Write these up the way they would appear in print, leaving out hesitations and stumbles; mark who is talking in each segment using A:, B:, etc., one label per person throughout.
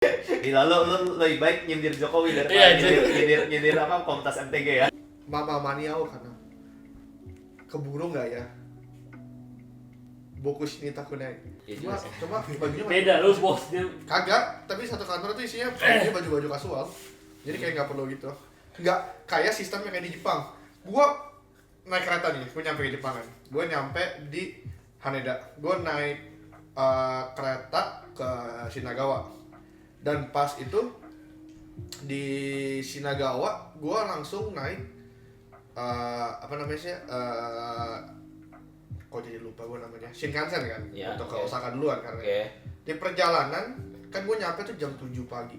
A: Gila lu lebih baik nyindir Jokowi daripada nyindir apa Komunitas MTG ya.
B: Mama Maniao karena keburu nggak ya? Bokus ini takunai. Cuma bajunya
C: Beda lu bos dia.
B: kagak, tapi satu kantor tuh isinya bajunya baju-baju kasual. Jadi kayak nggak perlu gitu. Nggak kayak sistemnya kayak di Jepang. Gua naik kereta nih, gua nyampe ke Jepang kan. Gua nyampe di Haneda. Gua naik kereta ke Shinagawa. Dan pas itu di Shinagawa, gua langsung naik apa namanya sih? Kok jadi lupa gue namanya, Shinkansen kan,
A: Ya,
B: untuk ke
A: okay.
B: Osaka duluan karena di perjalanan kan gue nyampe tuh jam 7 pagi.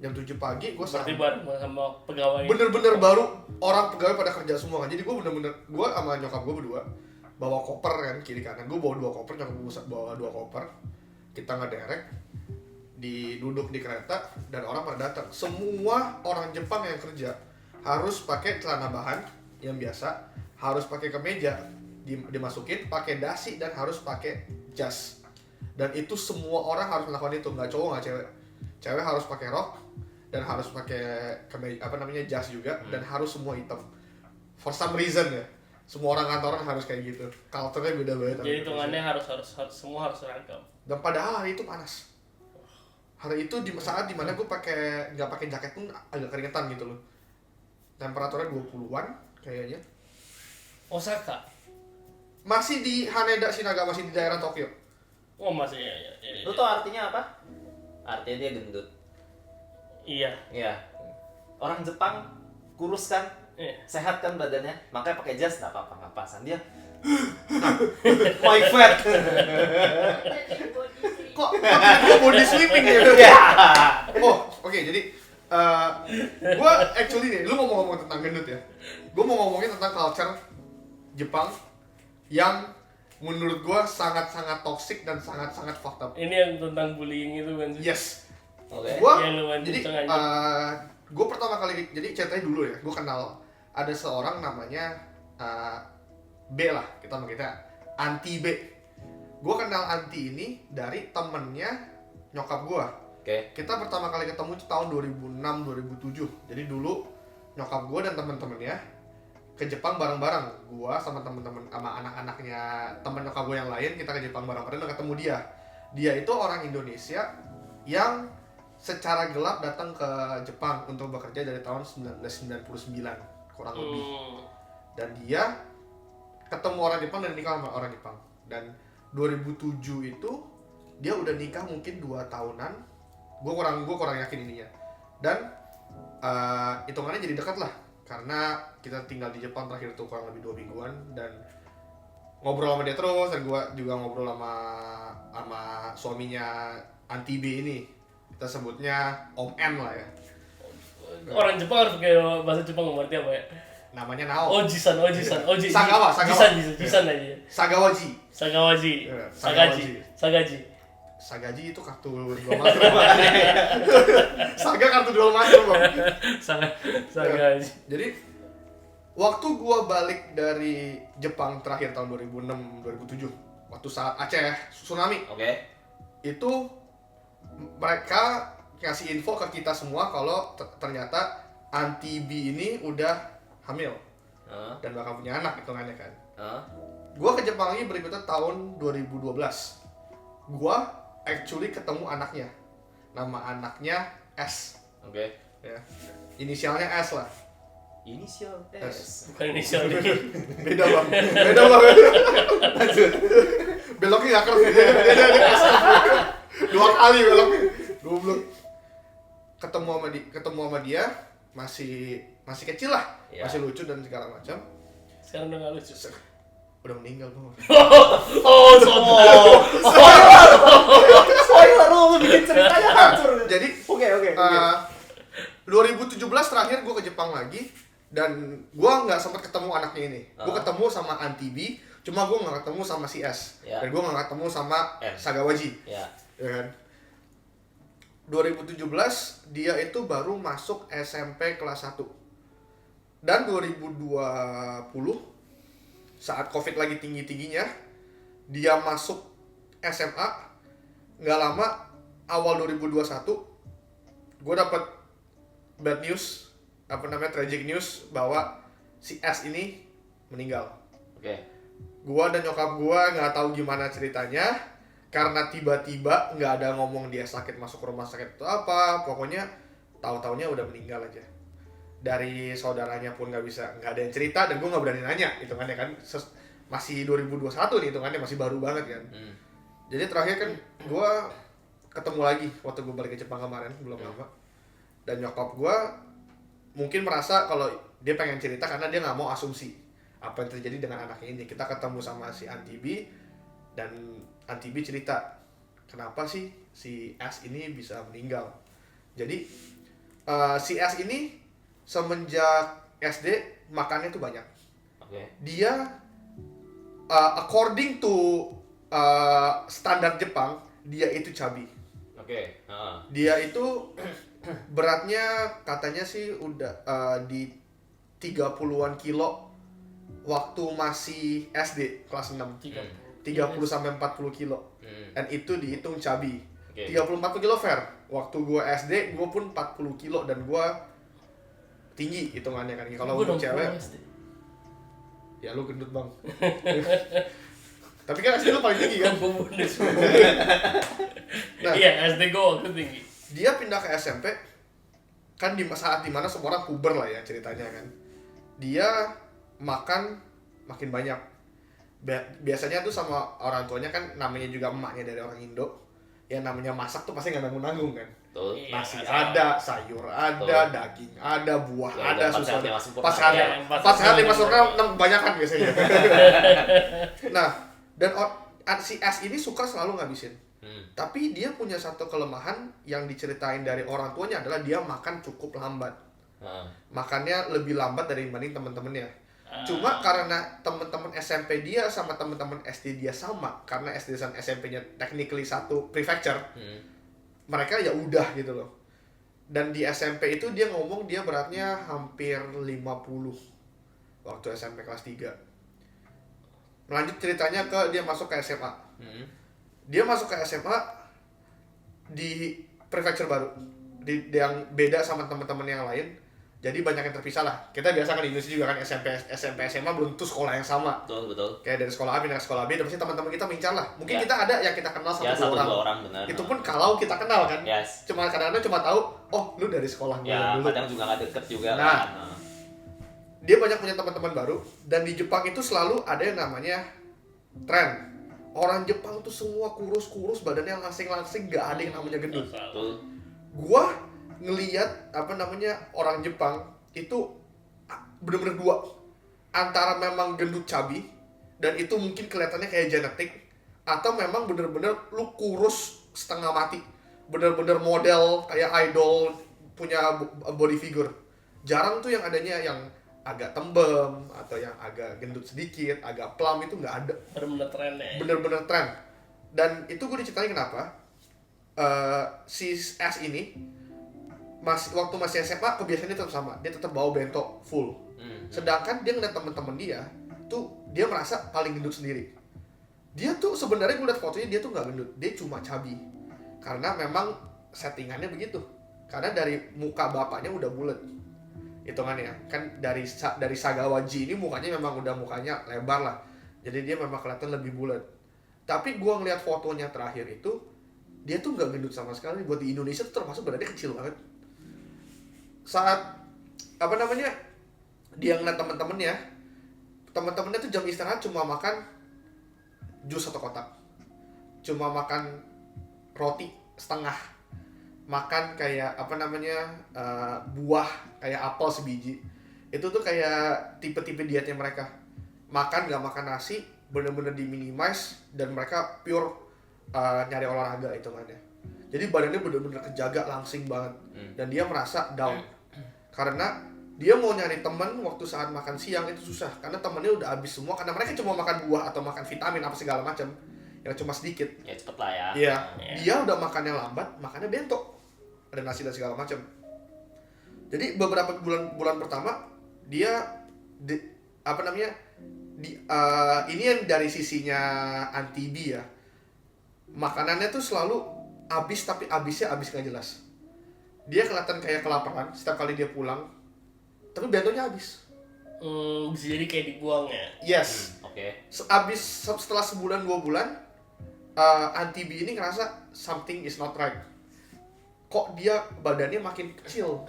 B: Jam 7 pagi gue
C: Berarti bareng sama pegawai.
B: bener-bener baru orang pegawai pada kerja semua kan. Jadi gue bener-bener, gue sama nyokap gue berdua bawa koper kan kiri kanan. Gue bawa 2 koper, nyokap gue bawa 2 koper. Kita ngederek, duduk di kereta dan orang pada datang. Semua orang Jepang yang kerja harus pakai celana bahan yang biasa, harus pakai kemeja dimasukin, pakai dasi dan harus pakai jas. Dan itu semua orang harus melakukan itu, nggak cowok nggak cewek. Cewek harus pakai rok dan harus pakai kemeja apa namanya jas juga dan harus semua hitam. For some reason ya, semua orang kantoran harus kayak gitu. Culture-nya beda banget.
C: Jadi hitungannya harus semua harus seragam.
B: Dan padahal hari itu panas. Hari itu di saat dimana gue nggak pakai jaket pun agak keringetan gitu loh. Temperaturnya 20-an kayaknya.
C: Osaka.
B: Masih di Haneda, Shinagawa, masih di daerah Tokyo.
C: Oh masih ya.
A: Lu tau artinya apa? Artinya dia gendut.
C: Iya.
A: Iya. Orang Jepang kurus kan,
C: Iya.
A: sehat kan badannya, makanya pakai jas nggak apa-apa, nggak pasan dia. My fat.
B: Kok gue body slipping ya?
A: Ya.
B: Oh, oke, jadi gue actually nih, lu mau ngomong tentang gendut ya? Gue mau ngomongin tentang culture Jepang yang menurut gue sangat-sangat toxic dan sangat-sangat fucked up.
C: Ini yang tentang bullying itu kan sih.
B: Yes.
A: Oke.
C: Yang lu
B: Jadi
C: mancing aja.
B: gue pertama kali, jadi ceritanya dulu ya, gue kenal ada seorang namanya B lah, kita manggilnya Anti B. Gue kenal Anti ini dari temennya nyokap gue.
A: Oke.
B: Kita pertama kali ketemu itu tahun 2006-2007. Jadi dulu nyokap gue dan temen-temennya ke Jepang bareng-bareng. Gue sama temen-temen sama anak-anaknya temen nyokap gue yang lain, kita ke Jepang bareng-bareng dan ketemu dia. Dia itu orang Indonesia yang secara gelap datang ke Jepang untuk bekerja dari tahun 1999 kurang lebih. Dan dia ketemu orang Jepang dan nikah sama orang Jepang. Dan 2007 itu dia udah nikah mungkin 2 tahunan. Gue kurang yakin ininya. Dan hitungannya jadi dekat lah karena kita tinggal di Jepang terakhir tuh kurang lebih 2 mingguan dan ngobrol sama dia terus, dan gue juga ngobrol sama suaminya Anti B ini. Kita sebutnya Om M lah ya.
C: Orang Jepang harus pakai bahasa Jepang ngerti apa ya?
B: Namanya Nao.
C: Oji-san.
B: Sagawa.
C: Jisan aja.
B: Sagawaji.
C: Sagawaji.
B: Sagawaji. Sagaji itu kartu dual master. Saga kartu dual master, Bang.
C: Sagaji.
B: Jadi waktu gua balik dari Jepang terakhir tahun 2006-2007, waktu saat Aceh tsunami,
A: Oke.
B: itu mereka ngasih info ke kita semua kalau ternyata Anti B ini udah hamil dan bakal punya anak hitungannya kan. Gua ke Jepang lagi berikutnya tahun 2012. Gua actually ketemu anaknya. Nama anaknya S.
A: Oke.
B: Ya. Inisialnya S lah.
A: Inisial
B: S.
A: S.
C: Bukan inisial dia.
B: Beda bang. Lanjut. Beloknya nggak keras. Dia S. 2 kali beloknya. Goblok. Ketemu sama dia masih kecil lah.
A: Ya.
B: Masih lucu dan segala macam.
C: Sekarang udah nggak lucu.
B: Udah meninggal bang.
C: Oh, sombong.
A: Spoiler lu bikin ceritanya hancur.
B: Jadi
A: Oke.
B: 2017 terakhir gue ke Jepang lagi dan gue nggak sempat ketemu anaknya ini. Gue ketemu sama Anti B, cuma gue nggak ketemu sama si S.
A: Ya.
B: Dan gue nggak ketemu sama
A: S.
B: Sagawaji.
A: Ya.
B: Ya kan? 2017 dia itu baru masuk SMP kelas 1. Dan 2020 saat Covid lagi tinggi-tingginya, dia masuk SMA. Nggak lama awal 2021 gue dapat bad news, tragic news bahwa si S ini meninggal.
A: Oke.
B: Gue dan nyokap gue nggak tahu gimana ceritanya, karena tiba-tiba nggak ada ngomong dia sakit masuk rumah sakit atau apa, pokoknya tahu-taunya udah meninggal aja. Dari saudaranya pun nggak ada yang cerita, dan gue nggak berani nanya, hitungannya kan masih 2021 nih, hitungannya masih baru banget kan. Jadi terakhir kan gue ketemu lagi waktu gue balik ke Jepang kemarin, belum lama. Dan nyokap gue mungkin merasa kalau dia pengen cerita karena dia nggak mau asumsi apa yang terjadi dengan anaknya ini. Kita ketemu sama si Auntie B, dan Auntie B cerita kenapa sih si S ini bisa meninggal. Jadi si S ini semenjak SD makannya tuh banyak.
A: Oke.
B: Dia according to standar Jepang, dia itu chubby.
A: Oke.
B: Dia itu beratnya katanya sih udah di 30-an kilo waktu masih SD kelas 6. 30 sampai 40 kilo. Dan itu dihitung chubby.
A: Oke.
B: 30-40 kilo fair. Waktu gue SD, gue pun 40 kilo dan gue tinggi hitungannya kan. Kalau untuk cewek, ya lu gendut bang. Tapi kan SD lu paling tinggi kan? Nah,
C: iya, SD gue waktu tinggi.
B: dia pindah ke SMP kan di saat dimana semua orang puber lah ya ceritanya kan. Dia makan makin banyak. Biasanya tuh sama orang tuanya kan, namanya juga emaknya dari orang Indo, yang namanya masak tuh pasti nggak nanggung-nanggung kan.
A: Betul.
B: Nasi ada, sayur ada, daging ada, buah
A: Ya,
B: ada,
A: udah,
B: susu ada.
A: pas
B: Pas hari 5 sempurna kebanyakan biasanya. Nah, dan si S ini suka selalu ngabisin. Tapi dia punya satu kelemahan yang diceritain dari orang tuanya adalah dia makan cukup lambat. Makannya lebih lambat dibanding teman-temannya. Cuma karena teman-teman SMP dia sama teman-teman SD dia sama, karena SD dan SMP-nya technically satu prefecture. Mereka ya udah gitu loh. Dan di SMP itu dia ngomong dia beratnya hampir 50 waktu SMP kelas 3. Melanjut ceritanya ke dia masuk ke SMA. Dia masuk ke SMA di prefecture baru, yang beda sama teman-teman yang lain. Jadi banyak yang terpisah lah. Kita biasa kan di Indonesia juga kan SMP SMA belum tentu sekolah yang sama.
A: Betul.
B: Kayak dari sekolah A pindah ke sekolah B, dan pasti teman-teman kita mencar lah. Mungkin kita ada yang kita kenal
A: Ya,
B: satu dua orang.
A: benar.
B: Itu pun kalau kita kenal kan.
A: Yes.
B: Cuma kadang-kadang cuma tahu, oh lu dari sekolah gue
A: Ya,
B: dulu.
A: kadang juga nggak deket juga
B: Nah,
A: kan.
B: dia banyak punya teman-teman baru, dan di Jepang itu selalu ada yang namanya tren. Orang Jepang tuh semua kurus-kurus, badannya langsing-langsing, gak ada yang namanya gendut.
A: Betul.
B: Gua ngeliat orang Jepang itu bener-bener dua, antara memang gendut chubby, dan itu mungkin kelihatannya kayak genetik, atau memang bener-bener lu kurus setengah mati, bener-bener model kayak idol punya body figure. Jarang tuh yang adanya yang agak tembem atau yang agak gendut sedikit, agak plump, itu nggak ada.
C: Bener-bener tren ya.
B: Bener-bener tren. Dan itu gue diceritain kenapa si S ini waktu masih SMA kebiasaannya tetap sama, dia tetap bawa bento full. Sedangkan dia ngeliat temen-temen dia tuh, dia merasa paling gendut sendiri. Dia tuh sebenarnya gue liat fotonya, dia tuh nggak gendut, dia cuma chubby. Karena memang settingannya begitu. Karena dari muka bapaknya udah bulat. Hitungannya kan dari Sagawaji ini mukanya memang udah mukanya lebar lah, jadi dia memang kelihatan lebih bulat. Tapi gua ngeliat fotonya terakhir itu, dia tuh nggak gendut sama sekali. Buat di Indonesia tuh termasuk badannya kecil banget. Saat dia ngeliat temen-temennya tuh jam istirahat cuma makan jus satu kotak, cuma makan roti setengah, makan kayak buah kayak apel sebiji. Itu tuh kayak tipe-tipe dietnya mereka. Makan gak makan nasi, bener-bener diminimize, dan mereka pure nyari olahraga hitungannya. Jadi badannya bener-bener kejaga, langsing banget. Dan dia merasa down karena dia mau nyari temen waktu saat makan siang itu susah, karena temennya udah habis semua, karena mereka cuma makan buah atau makan vitamin apa segala macam yang cuma sedikit.
A: Ya cepet lah ya.
B: Iya. Dia udah makannya lambat, makannya bento, ada nasi dan segala macam. Jadi beberapa bulan pertama dia ini yang dari sisinya Auntie B ya, makanannya tuh selalu habis, tapi habisnya habis nggak jelas. dia kelihatan kayak kelaparan setiap kali dia pulang, tapi bentonya habis.
C: Bisa jadi kayak dibuang ya.
B: Yes.
A: Oke.
B: Setelah sebulan 2 bulan, Auntie B ini ngerasa something is not right. Kok dia badannya makin kecil,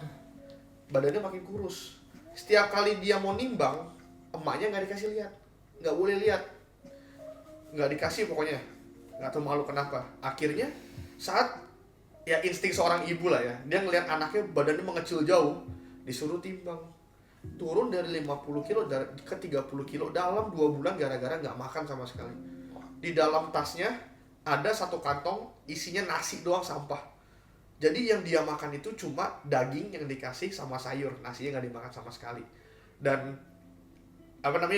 B: badannya makin kurus. Setiap kali dia mau nimbang, emaknya nggak dikasih lihat, nggak boleh lihat, nggak dikasih pokoknya, nggak tahu malu kenapa. Akhirnya saat ya insting seorang ibu lah ya, dia ngelihat anaknya badannya mengecil jauh, disuruh timbang, turun dari 50 kilo ke 30 kilo dalam 2 bulan gara-gara nggak makan sama sekali. Di dalam tasnya ada 1 kantong isinya nasi doang, sampah. Jadi yang dia makan itu cuma daging yang dikasih sama sayur, nasinya nggak dimakan sama sekali. Dan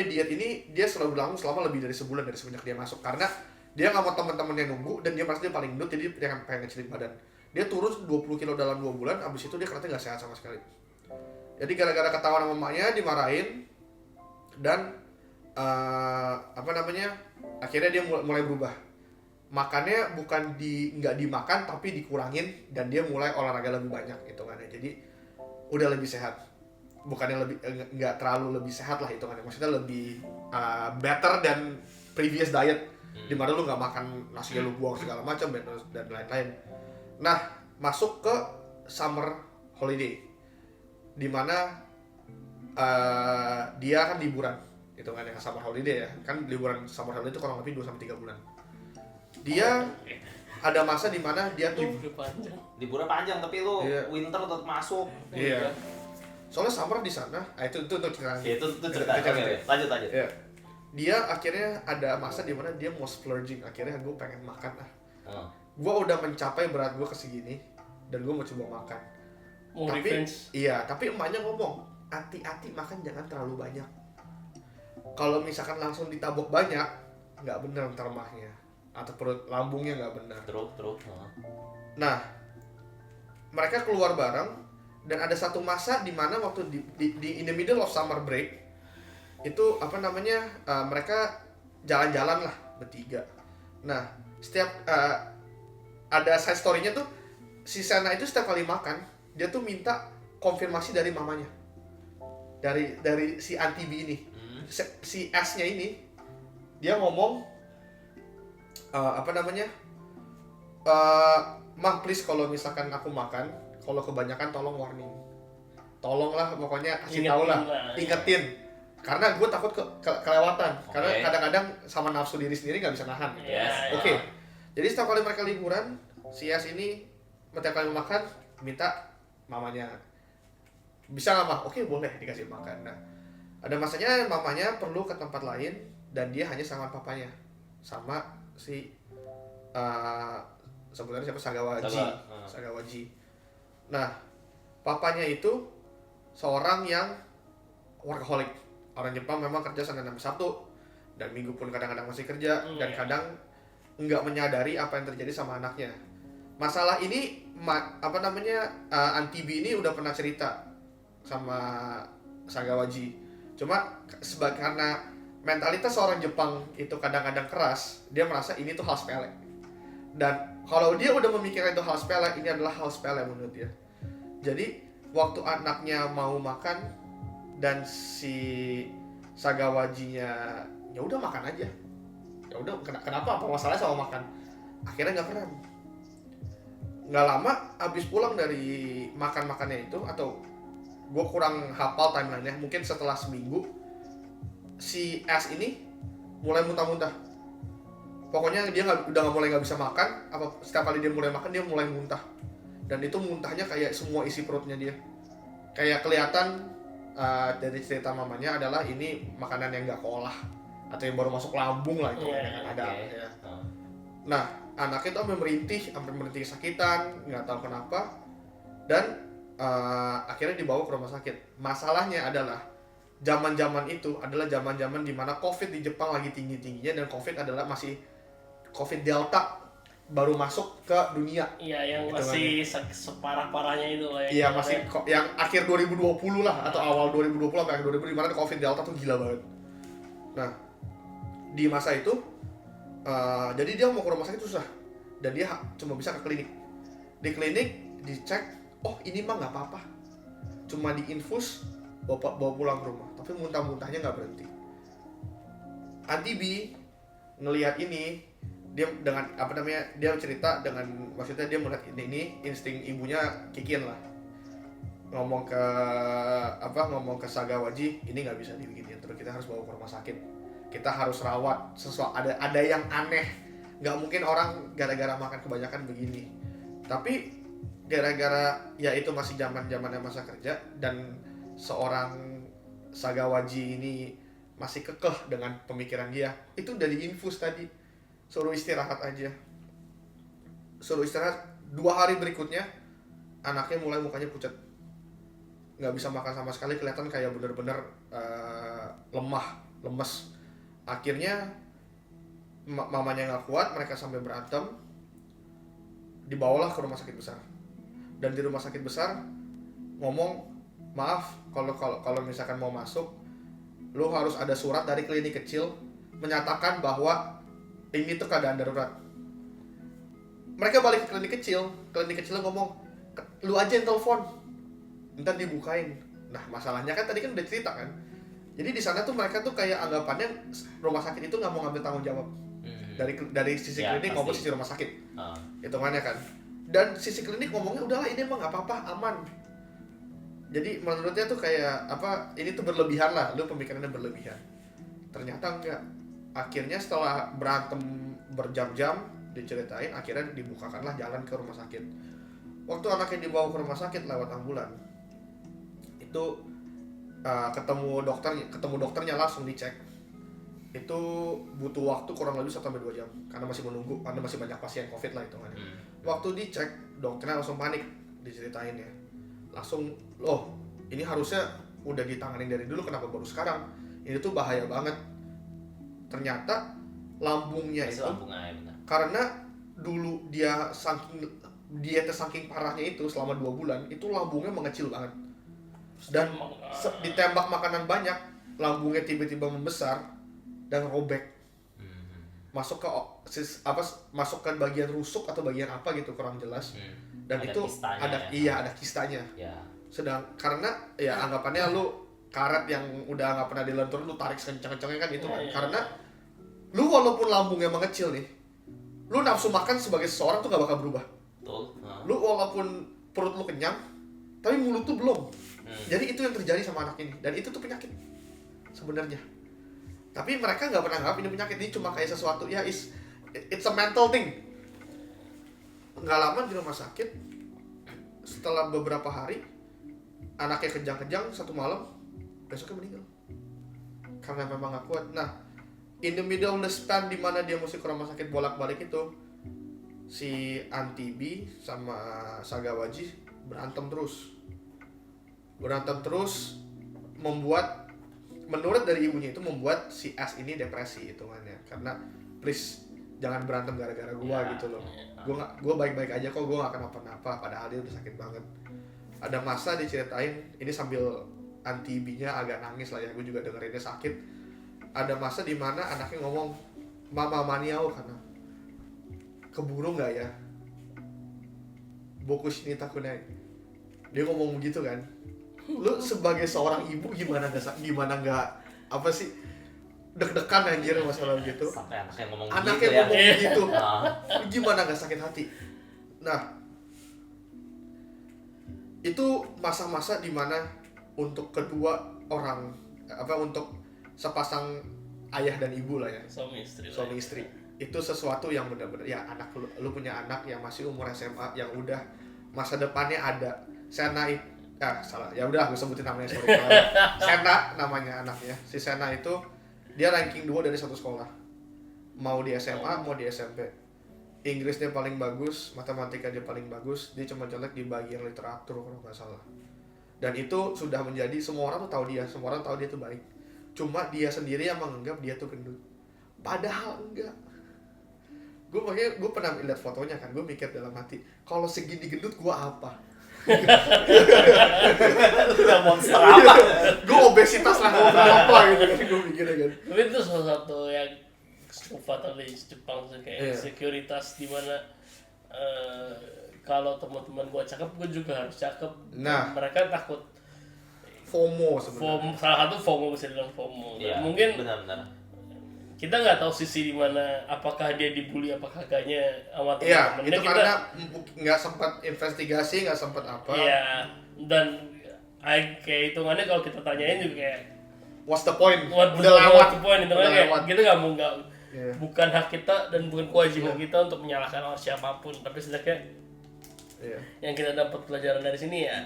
B: diet ini dia selalu berlangsung selama lebih dari sebulan dari semenjak dia masuk, karena dia nggak mau teman-temannya nunggu dan dia merasa dia paling gendut, jadi dia pengen ngecilin badan. Dia turun 20 kilo dalam 2 bulan, abis itu dia kelihatan nggak sehat sama sekali. Jadi gara-gara ketahuan sama emaknya, dimarahin, dan akhirnya dia mulai berubah. Makannya bukan nggak dimakan tapi dikurangin, dan dia mulai olahraga lebih banyak hitungannya. Jadi udah lebih sehat, bukannya lebih nggak terlalu lebih sehat lah hitungannya, maksudnya lebih better than previous diet, dimana lu nggak makan nasinya lu buang segala macam dan lain-lain. Nah, masuk ke summer holiday, dimana dia kan liburan hitungannya summer holiday ya, kan liburan summer holiday itu kurang lebih 2-3 bulan. Dia ada masa di mana dia tuh
C: Liburan
A: panjang tapi lu
B: Iya.
A: winter tetap masuk.
B: Iya. Soalnya summer di sana, itu cerita.
A: Ya, itu cerita. Oke, lanjut.
B: Iya. Dia akhirnya ada masa di mana dia mau splurging, akhirnya gue pengen makan lah. Gue udah mencapai berat gue ke segini dan gue mau coba makan.
C: Mau revenge.
B: Tapi emaknya ngomong, hati-hati makan, jangan terlalu banyak. Kalau misalkan langsung ditabok banyak, nggak bener ntar mahnya, atau perut lambungnya nggak benar.
A: Terus.
B: Nah, mereka keluar bareng dan ada satu masa di mana waktu di in the middle of summer break itu mereka jalan-jalan lah bertiga. Nah, setiap ada side story-nya tuh si Sena itu setiap kali makan dia tuh minta konfirmasi dari mamanya, dari si Auntie B ini. Si S-nya ini dia ngomong mah please kalau misalkan aku makan, kalau kebanyakan tolong warning, tolonglah pokoknya kasih tahu lah, ingetin, karena gue takut kelewatan, karena kadang-kadang sama nafsu diri sendiri nggak bisa nahan. Oke. Jadi setiap kali mereka liburan, si S ini setiap kali makan minta mamanya, bisa nggak mah? Oke, boleh dikasih makan. Nah, ada masanya mamanya perlu ke tempat lain dan dia hanya sama papanya, sama si sebenarnya siapa, Sagawaji. Nah, papanya itu seorang yang workaholic. Orang Jepang memang kerja Senin sampai Sabtu dan Minggu pun kadang-kadang masih kerja dan kadang nggak menyadari apa yang terjadi sama anaknya. Masalah ini Auntie B ini udah pernah cerita sama Sagawaji. Cuma karena mentalitas seorang Jepang itu kadang-kadang keras, dia merasa ini tuh hal sepele. Dan kalau dia udah memikirkan itu hal sepele, ini adalah hal sepele menurut dia. Jadi waktu anaknya mau makan dan si Sagawajinya ya udah makan aja. Ya udah, kenapa, apa masalahnya sama makan? Akhirnya nggak keren. Nggak lama abis pulang dari makan-makannya itu, atau gue kurang hafal timeline-nya, mungkin setelah seminggu si S ini mulai muntah-muntah. Pokoknya dia udah mulai nggak bisa makan, setiap kali dia mulai makan dia mulai muntah, dan itu muntahnya kayak semua isi perutnya dia. Kayak kelihatan dari cerita mamanya adalah ini makanan yang nggak keolah atau yang baru masuk lambung lah itu ada. Ya. Nah, anaknya tuh sampai merintih kesakitan, nggak tahu kenapa, dan akhirnya dibawa ke rumah sakit. Masalahnya adalah zaman-zaman itu adalah zaman-zaman di mana COVID di Jepang lagi tinggi-tingginya, dan COVID adalah masih COVID Delta baru masuk ke dunia.
C: Iya, yang masih separah-parahnya itu lah.
B: Iya, masih yang akhir 2020 lah, atau awal 2020 sampai akhir 2020, di mana COVID Delta tuh gila banget. Nah, di masa itu jadi dia mau ke rumah sakit susah, dan dia cuma bisa ke klinik. Di klinik dicek oh ini mah nggak apa-apa, cuma diinfus bawa pulang ke rumah, tapi muntah-muntahnya nggak berhenti. Auntie B ngelihat ini, dia dengan dia cerita dengan maksudnya dia melihat ini insting ibunya kikin lah, ngomong ke Sagawaji, ini nggak bisa dibikinin terus, kita harus bawa ke rumah sakit, kita harus rawat, ada yang aneh, nggak mungkin orang gara-gara makan kebanyakan begini. Tapi gara-gara ya itu masih zamannya masa kerja dan seorang Sagawaji ini masih kekeh dengan pemikiran dia, itu udah diinfus tadi, suruh istirahat aja, suruh istirahat. 2 hari berikutnya anaknya mulai mukanya pucat, nggak bisa makan sama sekali, kelihatan kayak bener-bener lemes. Akhirnya mamanya nggak kuat, mereka sampai berantem, dibawalah ke rumah sakit besar. Dan di rumah sakit besar ngomong, maaf kalau misalkan mau masuk, lu harus ada surat dari klinik kecil menyatakan bahwa ini tuh keadaan darurat. Mereka balik ke klinik kecilnya ngomong, lu aja yang telepon, ntar dibukain. Nah masalahnya kan tadi kan udah cerita kan, jadi di sana tuh mereka tuh kayak anggapannya rumah sakit itu nggak mau ngambil tanggung jawab dari sisi klinik maupun sisi rumah sakit, hitungannya kan. Dan sisi klinik ngomongnya udahlah ini emang nggak apa-apa, aman. Jadi menurutnya tuh kayak ini tuh berlebihan lah, lu pemikirannya berlebihan. Ternyata enggak. Akhirnya setelah berantem berjam-jam diceritain, akhirnya dibukakanlah jalan ke rumah sakit. Waktu anaknya dibawa ke rumah sakit lewat ambulan, itu ketemu dokternya langsung dicek. Itu butuh waktu kurang lebih 1-2 jam karena masih menunggu, karena masih banyak pasien COVID lah hitungannya. Waktu dicek, dokternya langsung panik, diceritain ya. Langsung, loh ini harusnya udah ditanganin dari dulu, kenapa baru sekarang? Ini tuh bahaya banget. Ternyata lambungnya itu karena dulu dia saking parahnya itu selama 2 bulan, itu lambungnya mengecil banget. Dan ditembak makanan banyak, lambungnya tiba-tiba membesar dan robek. Masuk ke bagian rusuk atau bagian apa gitu, kurang jelas. Dan ada itu ada kistanya. Ya. Sedang karena ya anggapannya lu karet yang udah nggak pernah dilentur, lu tarik sekencang-kencangnya kan itu kan. Karena lu walaupun lambungnya mengecil nih, lu nafsu makan sebagai seseorang tuh gak bakal berubah. Betul. Lu walaupun perut lu kenyang, tapi mulut tuh belum. Jadi itu yang terjadi sama anak ini, dan itu tuh penyakit sebenarnya. Tapi mereka nggak pernah nganggap ini penyakit, ini cuma kayak sesuatu ya, it's a mental thing. Nggak lama di rumah sakit, setelah beberapa hari anaknya kejang-kejang, satu malam besoknya meninggal karena memang nggak kuat. Nah, in the middle of the span di mana dia mesti ke rumah sakit bolak-balik itu, si Auntie B sama Sagawaji berantem terus membuat, menurut dari ibunya itu membuat si S ini depresi hitungannya, karena please jangan berantem gara-gara gua gitu loh. Gua baik-baik aja kok, gua gak kenapa-napa, padahal dia udah sakit banget. Ada masa diceritain, ini sambil Auntie B-nya agak nangis lah ya, gue juga dengerinnya sakit. Ada masa di mana anaknya ngomong, Mama Maniao, karena keburu nggak ya? Boku shini takunai. Dia ngomong begitu kan. Lu sebagai seorang ibu gimana nggak apa sih, deg-degan anjir masalah gitu.
A: Sampai anaknya ngomong
B: begitu. Gimana nggak sakit hati? Nah, itu masa-masa di mana untuk kedua orang untuk sepasang ayah dan ibu lah ya, suami istri itu sesuatu yang benar-benar ya, anak lu punya anak yang masih umur SMA yang udah masa depannya ada. Sena salah ya, udah gue sebutin namanya, sorry. Sena namanya anaknya. Si Sena itu dia ranking 2 dari satu sekolah, mau di SMA mau di SMP. Inggris dia paling bagus, matematika dia paling bagus, dia cuma jelek di bagian literatur kalau nggak salah. Dan itu sudah menjadi, semua orang tuh tahu dia tuh baik. Cuma dia sendiri yang menganggap dia tuh gendut. Padahal enggak. Gue pernah lihat fotonya kan, gue mikir dalam hati, kalau segini gendut gue apa?
A: Udah monster apa?
B: Gue obesitas lah, gue apa gitu kan, gue mikirnya kan.
C: Tapi itu salah satu yang cukup fatal di Jepang sih, kayak sekuritas di mana kalau teman-teman gue cakep, gue juga harus cakep.
B: Nah.
C: Mereka takut
B: FOMO sebenarnya.
C: salah satu FOMO, bisa dibilang FOMO.
A: Iya,
C: Mungkin
A: benar-benar.
C: kita nggak tahu sisi di mana, apakah dia dibully apa kagaknya sama
B: Iya,
C: teman-temannya.
B: itu karena nggak sempat investigasi, nggak sempat apa.
C: Iya, dan kayak hitungannya kalau kita tanyain juga kayak
B: What's the point?
C: udah
B: lewat.
C: the point, itu
B: Udah
C: kayak
B: lewat.
C: kita nggak mau
B: Iya.
C: bukan hak kita dan bukan kewajiban
B: Iya.
C: kita untuk menyalahkan orang siapapun, tapi setidaknya
B: Iya.
C: yang kita dapat pelajaran dari sini ya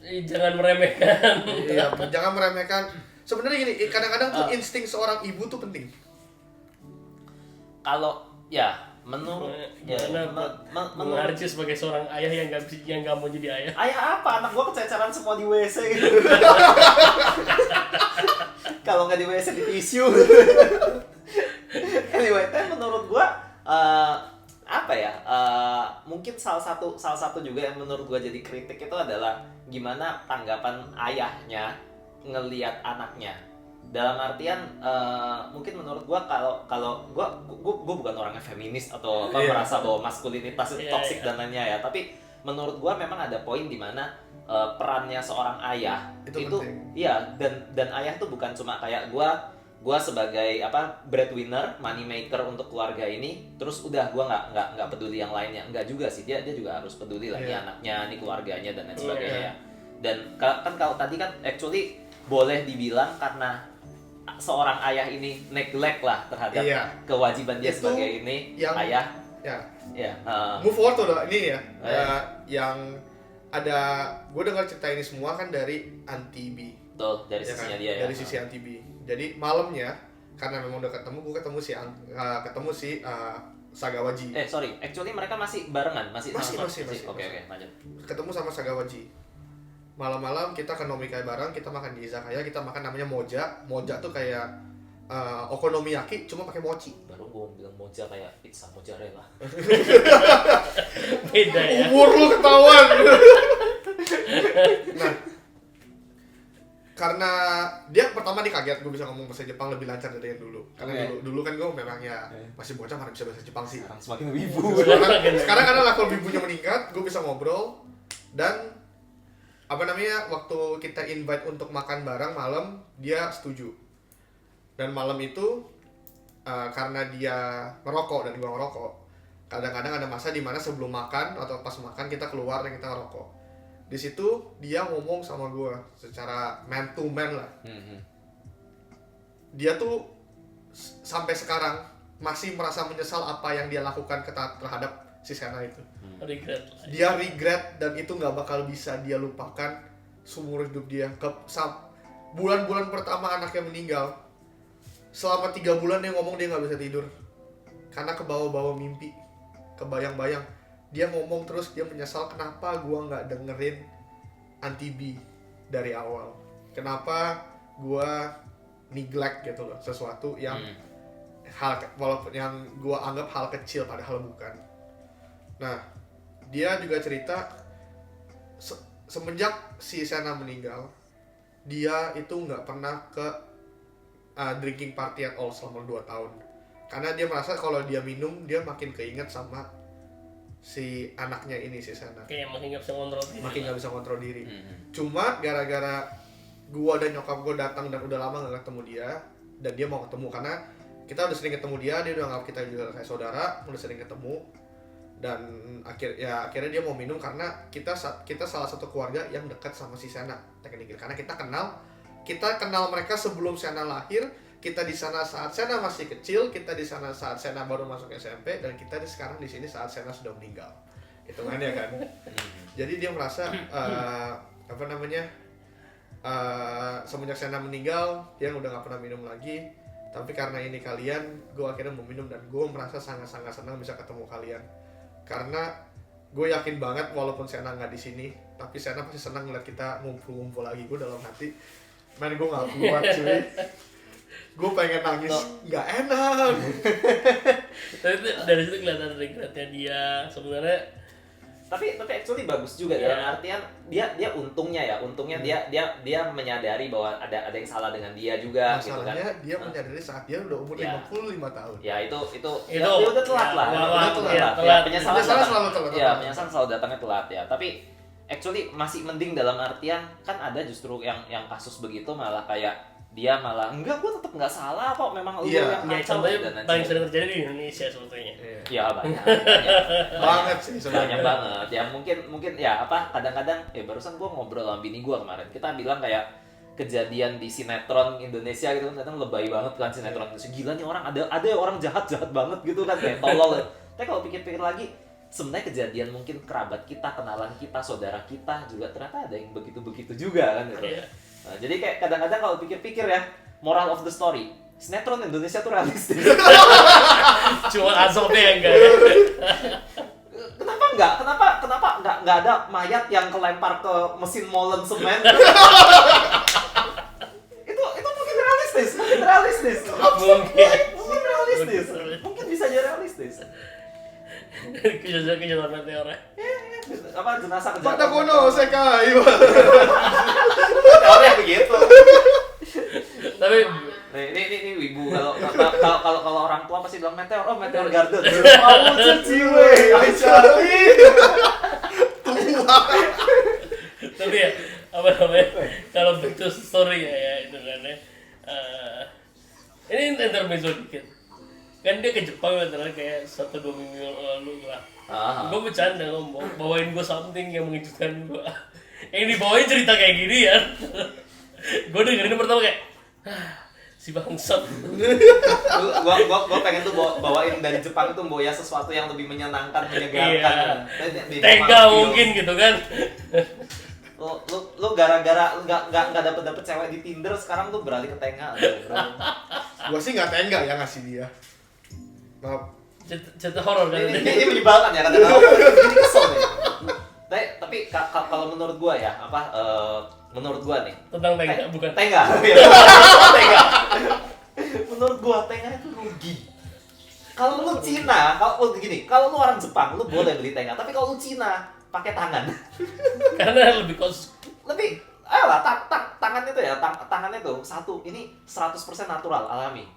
C: jangan meremehkan.
B: Iya, jangan meremehkan. Sebenarnya gini, kadang-kadang tuh insting seorang ibu tuh penting.
A: Kalau ya menurut ya,
C: Karena
A: menurut
C: Archie sebagai seorang ayah yang nggak mau jadi ayah.
A: ayah apa? Anak gua kececeran semua di WC gitu. Kalau nggak di WC di tisu. Anyway, menurut gua apa ya? Mungkin salah satu juga yang menurut gua jadi kritik itu adalah gimana tanggapan ayahnya ngelihat anaknya. Dalam artian mungkin menurut gua kalau gua bukan orangnya feminis atau apa merasa bahwa maskulinitas itu toksik dan lainnya ya, tapi menurut gua memang ada poin di mana perannya seorang ayah itu iya, dan ayah tuh bukan cuma kayak gua sebagai breadwinner, money maker untuk keluarga ini, terus udah gua nggak peduli yang lainnya. Enggak juga sih, dia juga harus peduli lah ini anaknya, ini keluarganya dan lain sebagainya. Dan kan kalau tadi kan actually boleh dibilang karena seorang ayah ini neglect lah terhadap kewajiban dia
B: Itu
A: sebagai ini ayah.
B: Move forward tuh ini ya. Yang ada, gue dengar cerita ini semua kan dari Auntie B.
A: Betul, dari sisinya dia ya.
B: Dari sisi Auntie B. Jadi malamnya karena memang udah ketemu, gue ketemu si Sagawaji.
A: Sorry, actually mereka masih barengan, masih. Oke, lanjut.
B: Ketemu sama Sagawaji. Malam-malam kita ke nomikai bareng, kita makan di izakaya, kita makan namanya moja. Moja tuh kayak okonomiyaki cuma pakai mochi.
A: Baru gue bilang moja kayak pizza mozzarella.
C: Beda ya.
B: Umur lu ketahuan. Nah, karena dia pertama nih kaget gue bisa ngomong bahasa Jepang lebih lancar dari yang dulu. Karena dulu kan gue memang ya masih bocah, mana bisa bahasa Jepang sih.
A: Sekarang semakin wibu.
B: Sekarang karena level wibunya meningkat, gue bisa ngobrol. Dan waktu kita invite untuk makan bareng malam, dia setuju. Dan malam itu karena dia merokok dan gue ngerokok, kadang-kadang ada masa dimana sebelum makan atau pas makan kita keluar dan kita ngerokok. Di situ dia ngomong sama gue secara man to man lah. Dia tuh sampai sekarang masih merasa menyesal apa yang dia lakukan terhadap si Sena itu. Dia regret dan itu nggak bakal bisa dia lupakan seumur hidup dia. Bulan-bulan pertama anaknya meninggal, selama 3 bulan dia ngomong dia nggak bisa tidur karena kebawa-bawa mimpi, kebayang-bayang. Dia ngomong terus, dia menyesal kenapa gua nggak dengerin Auntie B dari awal, kenapa gua neglect gitu loh sesuatu yang walaupun yang gua anggap hal kecil padahal bukan. Nah, dia juga cerita semenjak si Sena meninggal, dia itu nggak pernah ke drinking party at all selama 2 tahun. Karena dia merasa kalau dia minum, dia makin keinget sama si anaknya ini, si Sena.
C: Kayak makin nggak bisa kontrol diri.
B: Makin nggak bisa kontrol diri. Cuma gara-gara gua dan nyokap gua datang dan udah lama nggak ketemu dia, dan dia mau ketemu karena kita udah sering ketemu dia udah anggap kita juga kayak saudara, udah sering ketemu. Dan akhirnya dia mau minum karena kita salah satu keluarga yang dekat sama si Sena tekniknya, karena kita kenal mereka sebelum Sena lahir. Kita di sana saat Sena masih kecil, kita di sana saat Sena baru masuk SMP, dan kita sekarang di sini saat Sena sudah meninggal. Hitungannya kan. Jadi dia merasa semenjak Sena meninggal dia udah nggak pernah minum lagi. Tapi karena ini kalian, gue akhirnya mau minum, dan gue merasa sangat-sangat senang bisa ketemu kalian. Karena gue yakin banget walaupun Sena nggak di sini, tapi Sena pasti senang ngeliat kita ngumpul-ngumpul lagi. Gue dalam hati, gue nggak kuat cuy. Gue pengen nangis, nggak enak.
C: Tapi dari situ kelihatan regretnya dia sebenarnya.
A: Tapi actually bagus juga
C: Iya.
A: dalam artian dia untungnya dia menyadari bahwa ada yang salah dengan dia juga gitu kan.
B: Masalahnya dia menyadari saat dia udah umur
A: Ya.
B: 55 tahun.
A: Ya itu
C: Itu,
A: ya, dia udah telat
C: ya,
A: lah.
C: wah,
A: Udah
B: telat.
A: Ya,
C: Telat.
A: penyesalan
B: Penyesalan selalu telat.
A: Ya, penyesalan selalu datangnya telat ya. Tapi actually masih mending dalam artian kan ada justru yang kasus begitu malah kayak dia malah enggak, gue tetap nggak salah kok, memang lu
B: Iya.
A: yang
C: Ya,
A: kacau
C: contohnya
A: dan lain
C: paling
A: sebagainya.
C: sering terjadi di Indonesia sebetulnya.
B: Iya.
A: Ya banyak
B: Banget sih
A: banyak
B: sebenarnya.
A: banget ya, mungkin ya apa kadang-kadang barusan gue ngobrol sama bini gue kemarin, kita bilang kayak kejadian di sinetron Indonesia gitu kan, kadang lebay banget kan sinetron Indonesia, gila nih orang ada orang jahat banget gitu kan, kayak tolol. Tapi kalau pikir-pikir lagi sebenarnya kejadian mungkin kerabat kita, kenalan kita, saudara kita juga ternyata ada yang begitu-begitu juga kan gitu.
C: Iya.
A: Nah, jadi kayak kadang-kadang kalau pikir-pikir ya, moral of the story, sinetron Indonesia tuh realistis.
C: Cuma azabnya yang enggak ya.
A: Kenapa nggak ada mayat yang kelempar ke mesin molen semen? itu mungkin realistis. Mungkin bisa jadi realistis.
C: Kejadian meteor.
A: Apa jenazah kejatuhan?
B: Pada kono sekai.
A: Teorinya begitu.
C: Tapi
A: Ini wibu, kalau orang tua pasti bilang meteor, oh meteor garden. Kamu ciwe, Aisyari.
C: tapi ya apa namanya, kalau back to story ya itu kan ya. Ini intermezzo dikit. Kan dia ke Jepang beneran kayak 1-2 minggu lalu lah. Gue bercanda ngomong, bawain gue something yang mengejutkan gue. Yang dibawain cerita kayak gini ya. Gue dengerin pertama kayak, si bangsat.
A: Gua pengen tuh bawain dari Jepang tuh bawa sesuatu yang lebih menyenangkan, menyegarkan.
C: Tega mungkin gitu kan.
A: Lu gara-gara nggak dapet cewek di Tinder, sekarang tuh beralih ke tengah.
B: Gua sih nggak tega ya ngasih dia. Maaf.
C: Cerita horor kan.
A: Ini menyebalkan ya kadang-kadang. Ini kesel nih. Tapi kalau menurut gua ya, menurut gua nih
C: Tentang tega bukan.
A: tengah. Menurut gua tengah itu rugi. Kalau lu Cina, kalau lu orang Jepang, lu boleh beli tengah. Tapi kalau lu Cina, pakai tangan.
C: Karena lebih
A: Lebih, ayolah, tangan itu ya, tangannya tuh satu. Ini 100% natural, alami.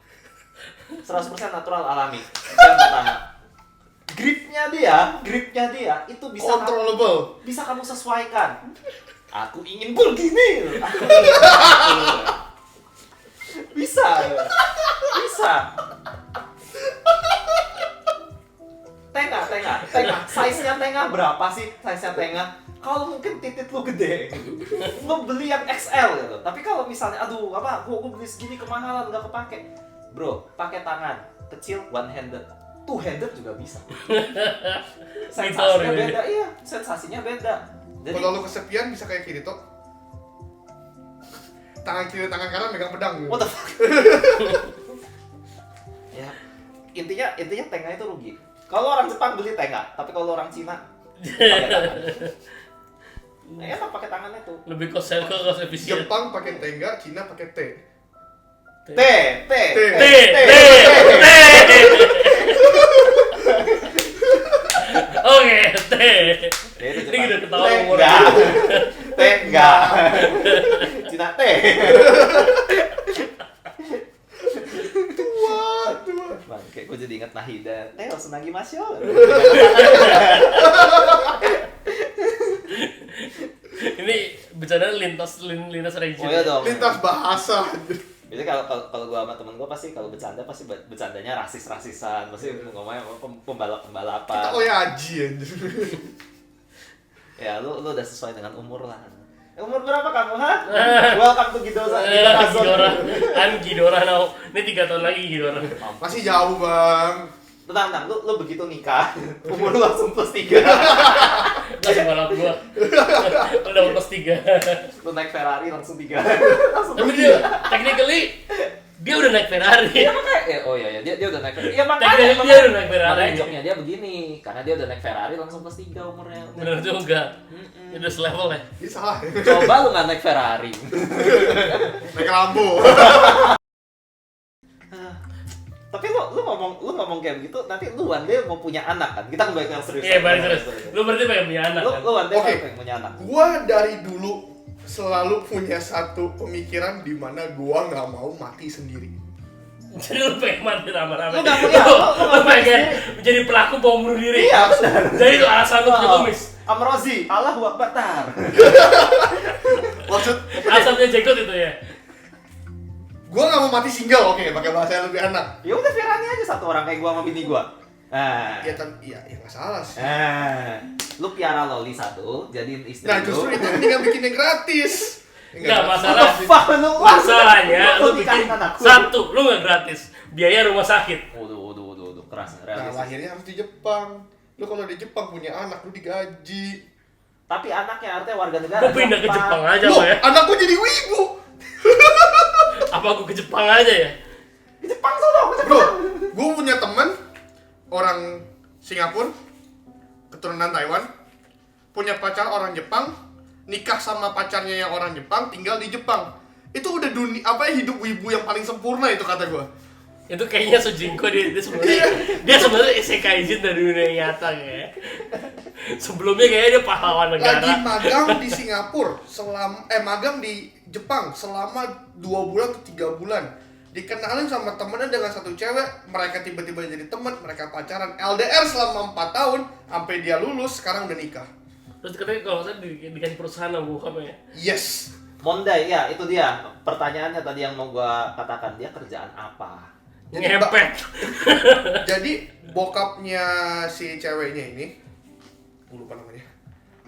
A: 100% natural, alami. Yang pertama, gripnya dia itu
B: Controllable.
A: bisa kamu sesuaikan. Aku ingin begini. Bisa. Tengah. Size-nya tengah berapa sih? Size-nya tengah. Kalau mungkin titik lu gede, lu beli yang XL gitu. Tapi kalau misalnya, aduh, gua beli segini kemahalan, nggak kepake. Bro, pakai tangan kecil, one-handed. Two-handed juga bisa. Sensasinya beda, iya. Sensasinya beda. Jadi,
B: Kalau lu kesepian bisa kayak Kirito. Tangan kiri, tangan kanan megang pedang.
A: what the fuck? Ya, intinya tengah itu rugi. Kalau orang Jepang beli tengah, tapi kalau orang Cina pakai tangan. Enak pakai tangan itu.
C: lebih cost efisien.
B: Jepang pakai tengga, Cina pakai T.
A: T.
C: Oke, ini udah ketawa umur.
A: Enggak. Cina T. Bang, kayak gue jadi inget Nahida. Sunagi Masyo.
C: Ini bercanda lintas region.
A: Oh iya dong.
B: Lintas bahasa.
A: Jadi kalau gue sama temen gue pasti kalau bercandanya rasis-rasisan, pasti ngomongnya pembalap-pembalapan.
B: Kita koyaji anjir.
A: Ya lu udah sesuai dengan umur lah. Umur berapa kamu, ha? Welcome to Gidoza.
C: Gidora now. Ini 3 tahun lagi Gidora.
B: Masih jauh, Bang.
A: Tenang, lu begitu nikah, umur lu langsung plus 3.
C: Masih balap gua. Udah plus 3.
A: Lu naik Ferrari langsung 3. Langsung
C: Tapi
A: plus
C: dia
A: 3.
C: technically dia udah naik Ferrari.
A: Iya makanya, oh iya dia udah naik Ferrari. Iya
C: Technically dia udah naik Ferrari.
A: Makanya joknya dia begini, karena dia udah naik Ferrari langsung plus 3 umurnya.
C: Bener juga. Dia udah selevel ya.
B: Ini salah.
A: Coba lu nggak naik Ferrari.
B: Naik Lambo.
A: Tapi lu ngomong kayak gitu, nanti lu one day mau punya anak kan? Kita kembali ke yang serius.
C: Iya, balik serius. Lu berarti pengen punya anak kan?
A: Lu one day
B: Oke.
A: pengen punya anak.
B: Gua dari dulu selalu punya satu pemikiran di mana gua nggak mau mati sendiri.
C: Jadi lu pengen mati rame-rame.
A: Lu nggak punya,
C: Lu pengen menjadi pelaku bom bunuh diri.
A: Iya, benar.
C: Jadi itu alasan lu punya kumis.
A: Amrozi, Allahu Akbar.
B: Maksud
C: Alasannya jenggot itu ya.
B: gua nggak mau mati single, oke, pakai bahasa yang lebih enak.
A: Ya udah Firani aja satu orang kayak gua sama bini gua. Nah.
B: Ya nggak salah sih.
A: Lu piara loli satu, jadiin istri
B: Nah
A: lu.
B: justru itu tinggal bikin yang gratis.
C: Enggak
A: What
C: masalah.
A: the fuck, lu?
C: Masalahnya lu
A: nikahin
C: bikin
A: anak gua.
C: satu, lu nggak gratis. Biaya rumah sakit.
A: Waduh, keras
B: Nah
A: realistis.
B: lahirnya harus di Jepang. Lu kalau di Jepang punya anak lu digaji.
A: Tapi anaknya artinya warga negara.
C: Gua pindah ke Jepang aja
B: Loh,
C: lo ya.
B: anak gua jadi wibu.
C: Apa gua ke Jepang aja ya?
A: Ke Jepang sono, ke
B: Bro,
A: Jepang.
B: gua punya teman orang Singapura, keturunan Taiwan, punya pacar orang Jepang, nikah sama pacarnya yang orang Jepang, tinggal di Jepang. Itu udah hidup wibu yang paling sempurna itu kata gua.
C: Itu kayaknya Sujinko dia sebenarnya isekaijin dari dunia nyata ya. Sebelumnya kayaknya dia pahlawan negara.
B: Lagi magang di Singapura magang di Jepang selama 2 bulan atau 3 bulan. Dikenalin sama temennya dengan satu cewek, mereka tiba-tiba jadi teman, mereka pacaran, LDR selama 4 tahun, sampai dia lulus, sekarang udah nikah.
C: Terus katanya kalau saya dikasih perusahaan sama bokap ya.
B: Yes.
A: Mondai, ya itu dia. Pertanyaannya tadi yang mau gua katakan, dia kerjaan apa?
C: Ngepet.
B: Jadi bokapnya si ceweknya ini, gue lupa namanya.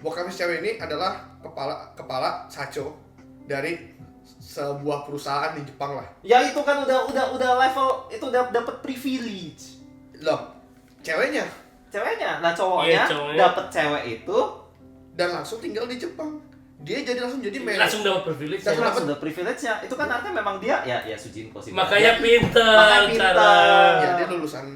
B: Bokapnya si cewek ini adalah kepala sacho dari sebuah perusahaan di Jepang lah.
A: Ya itu kan udah level, itu udah dapet privilege.
B: Loh, ceweknya
A: Ceweknya, nah
C: Iya,
A: cowoknya
C: cowoknya.
A: dapet cewek itu
B: dan langsung tinggal di Jepang. Dia langsung jadi manajer.
C: Langsung dapat privilege.
B: Langsung
A: langsung udah privilege-nya. Itu kan artinya memang dia ya Sujinko sih.
C: Makanya
A: Dia-
C: pinter
A: Makanya pinter.
C: cara.
B: Ya dia lulusan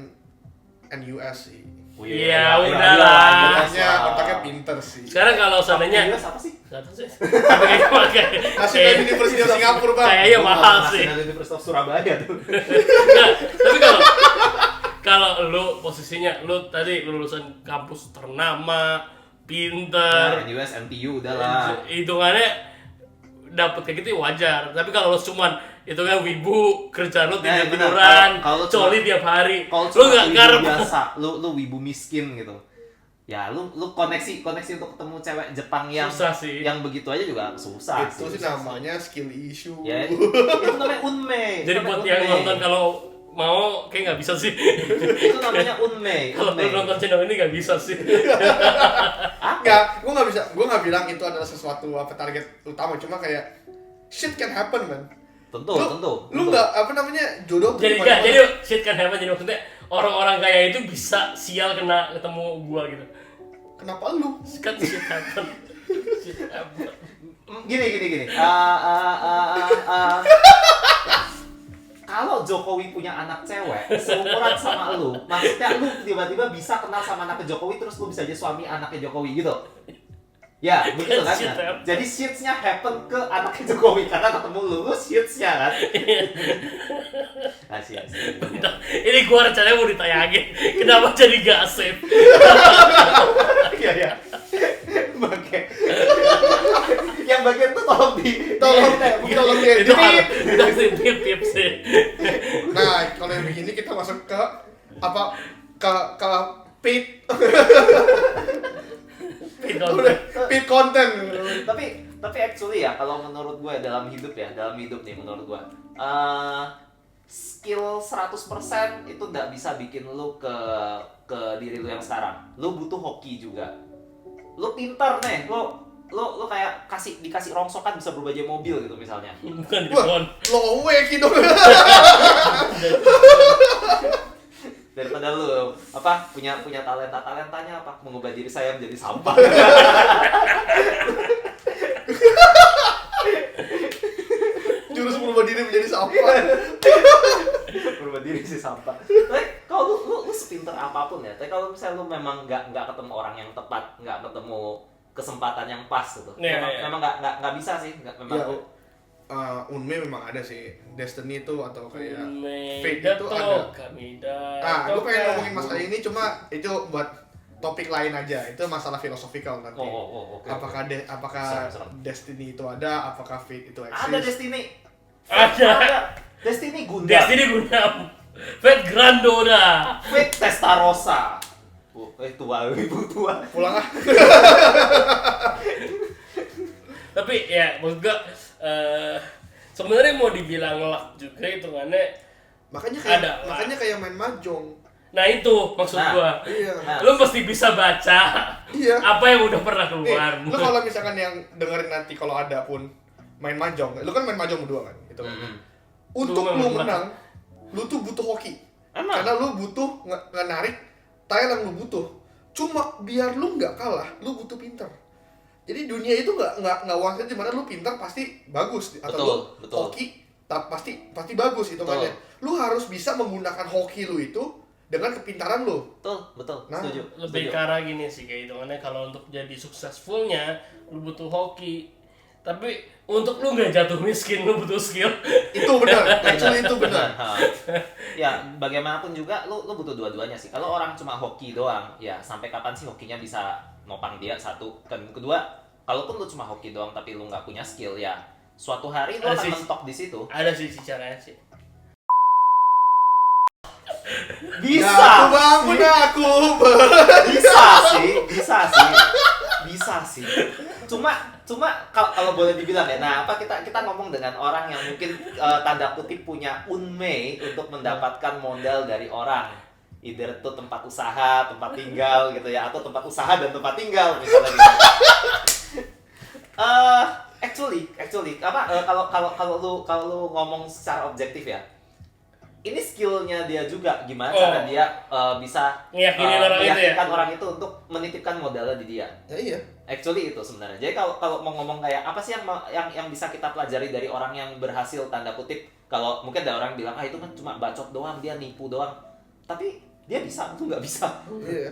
B: NUS sih.
A: Oh,
C: Iya, udahlah.
B: Makanya otaknya pinter sih.
C: Sekarang kalau seandainya
A: US apa sih?
C: nggak tahu sih. Tapi kayaknya pakai
B: National University of Singapura, Bang.
C: kayaknya mahal sih.
A: National University of Surabaya tuh.
C: Nggak, tapi kalau lu posisinya lu tadi lulusan kampus ternama, pinter,
A: US NTU udahlah.
C: hitungannya dapat kayak gitu ya wajar. Tapi kalau lu cuman itu kan wibu, kerjaan lu
A: Nah,
C: tidur
A: benar.
C: tiduran,
A: Kalau
C: coli tiap hari,
A: Kalau
C: lu nggak
A: wibu
C: ngarep
A: biasa, lu wibu miskin gitu. Ya, lu koneksi untuk ketemu cewek Jepang yang
C: susah sih.
A: yang begitu aja juga susah.
B: Itu sih namanya skill issue.
A: Ya, itu namanya unmei.
C: Jadi
A: Itu
C: buat
A: namanya
C: yang
A: unmei.
C: nonton kalau mau kayak nggak bisa sih.
A: Itu namanya unmei.
C: Kalau lu nonton channel ini nggak bisa sih.
B: Enggak, gue nggak bilang itu adalah sesuatu target utama, cuma kayak shit can happen, man.
A: Tentu.
B: Lu nggak jodoh tuh
C: Jadi
B: dimana-mana.
C: jadi shit kan happen, jadi maksudnya orang-orang kaya itu bisa sial kena ketemu gua gitu.
B: Kenapa lu?
C: Kan shit happen. Shit happen.
A: Gini. Kalau Jokowi punya anak cewek seumuran sama lu, maksudnya lu tiba-tiba bisa kenal sama anaknya Jokowi terus lu bisa jadi suami anaknya Jokowi gitu. Ya, begitu kan?
C: Shit
A: Nah,
C: happen.
A: jadi shits-nya happen ke anaknya Jokowi karena ketemu lu shits-nya kan. Asik.
C: Bentar, ini gua rencananya mau ditayangin. Kenapa jadi gak save?
A: Iya. Bangke. Yang bagian tuh tolong
B: Tolong
A: di-
C: Itu udah tip sih.
B: Nah, kalau yang begini kita masuk ke ke paid paid content.
A: tapi actually ya kalau menurut gue dalam hidup nih menurut gue skill 100% itu nggak bisa bikin lu ke diri lu yang sekarang. Lu butuh hoki juga. Lu pintar nih, lu kayak dikasih rongsokan bisa berubah jadi mobil gitu misalnya.
C: Bukan di
B: Wah,
C: phone.
B: lo awake gitu.
A: Daripada lu punya talentanya mengubah diri saya menjadi sampah.
B: Jurus berubah diri menjadi sampah.
A: Berubah diri sih sampah. Tapi kalau lu sepinter apapun ya, tapi kalau misalnya lu memang nggak ketemu orang yang tepat, nggak ketemu kesempatan yang pas gitu,
C: Iya.
A: memang nggak bisa sih, memang
B: Ya,
A: lu
B: Unme memang ada sih, Destiny itu atau kayak Fate
C: Fate
B: itu ada. Gue pengen
C: kan.
B: ngomongin masalah ini, cuma itu buat topik lain aja. Itu masalah filosofikal nanti.
A: Oke.
B: Apakah
A: Serem.
B: Destiny itu ada, apakah Fate itu eksis?
A: Ada Destiny.
C: Ada.
A: Destiny Gundam.
C: Destiny Gundam. Fate Grandora.
A: Fate Testarossa. Tua, ibu tua.
B: Pulang ah.
C: Tapi ya maksud gua sebenarnya mau dibilang luck juga hitungannya.
B: Makanya kayak main mahjong.
C: Nah itu maksud
A: Nah.
C: gua.
B: Iya.
A: Nah.
C: Lu pasti bisa baca
B: Iya.
C: apa yang udah pernah
B: Nih,
C: keluar.
B: lu kalau misalkan yang dengerin nanti kalau ada pun main mahjong, lu kan main mahjong berdua kan, gitu kan. Untuk
C: Lu
B: lu
C: memang
B: menang, lu tuh butuh hoki.
A: Emang?
B: Karena lu butuh nge-narik tile yang lu butuh. Cuma biar lu nggak kalah, lu butuh pinter. Jadi dunia itu nggak one di mana lu pintar pasti bagus atau lu
A: Betul.
B: hoki pasti bagus itu kan. Lu harus bisa menggunakan hoki lu itu dengan kepintaran lu.
A: Betul.
B: Nah,
A: Setuju.
C: Lebih ke arah gini sih kayak hitungannya kalau untuk jadi successfulnya lu butuh hoki. Tapi untuk lu nggak jatuh miskin lu butuh skill.
B: Itu benar, actually itu benar.
A: Ya, bagaimanapun juga lu butuh dua-duanya sih. Kalau orang cuma hoki doang, ya sampai kapan sih hokinya bisa nopang dia, satu. Dan kedua, kalaupun lu cuma hoki doang tapi lu nggak punya skill, ya suatu hari lu
C: Ada
A: akan
C: sih.
A: mentok di situ.
C: Ada sih caranya sih.
A: Bisa.
B: Aku bangun aku.
A: Bisa sih. Cuma kalau boleh dibilang ya, nah apa kita ngomong dengan orang yang mungkin tanda kutip punya unme untuk mendapatkan modal dari orang, either itu tempat usaha, tempat tinggal gitu ya, atau tempat usaha dan tempat tinggal misalnya gitu. Actually apa kalau lu ngomong secara objektif ya, ini skillnya dia juga gimana cara dia bisa
C: Ngeyakinin orang itu ya?
A: meyakinkan orang itu untuk menitipkan modalnya di dia.
B: Ya iya.
A: Actually itu sebenarnya. Jadi kalau mau ngomong kayak apa sih yang bisa kita pelajari dari orang yang berhasil tanda kutip, kalau mungkin ada orang bilang itu kan cuma bacot doang, dia nipu doang. Tapi dia bisa, lu nggak bisa.